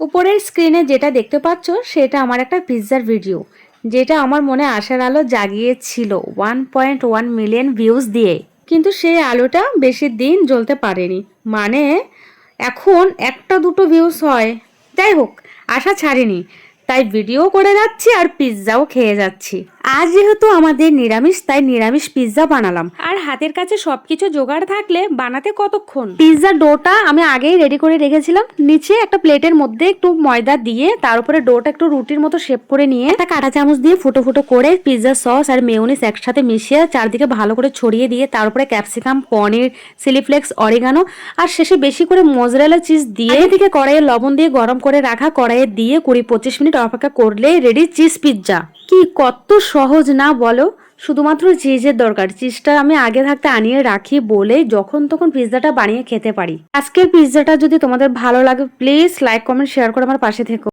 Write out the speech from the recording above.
উপরের স্ক্রিনে যেটা দেখতে পাচ্ছ সেটা আমার একটা পিৎজার ভিডিও, যেটা আমার মনে আশার আলো জাগিয়েছিল 1.1 মিলিয়ন ভিউজ দিয়ে। কিন্তু সেই আলোটা বেশি দিন জ্বলতে পারেনি, মানে এখন একটা দুটো ভিউজ হয়। যাই হোক, আশা ছাড়িনি, তাই ভিডিও করে যাচ্ছি আর পিৎজাও খেয়ে যাচ্ছি। আজ যেহেতু আমাদের নিরামিষ, তাই নিরামিষ পিৎজা বানালাম। আর হাতের কাছে সবকিছু জোগাড় থাকলে বানাতে কতক্ষণ। পিৎজার ডোটা আমি আগেই রেডি করে রেখেছিলাম। নিচে একটা প্লেটের মধ্যে একটু ময়দা দিয়ে তার উপরে ডোটা একটু রুটির মতো শেপ করে নিয়ে একটা কাঁটা চামচ দিয়ে ফুটো ফুটো করে পিৎজা সস আর মেয়োনিজ একসাথে মিশিয়ে চারদিকে ভালো করে ছড়িয়ে দিয়ে তার উপরে ক্যাপসিকাম, পনির, চিলি ফ্লেক্স, অরিগানো আর শেষে বেশি করে মোজারেলা চিজ দিয়ে এদিকে কড়াইয়ে লবণ দিয়ে গরম করে রাখা কড়াইয়ে দিয়ে 20-25 মিনিট অপেক্ষা করলে রেডি চিজ পিৎজা। কি কত সহজ না বলো? শুধুমাত্র চিজের দরকার। চিজটা আমি আগে থাকতে আনিয়ে রাখি বলে যখন তখন পিৎজাটা বানিয়ে খেতে পারি। আজকের পিৎজাটা যদি তোমাদের ভালো লাগে প্লিজ লাইক, কমেন্ট, শেয়ার করে আমার পাশে থেকো।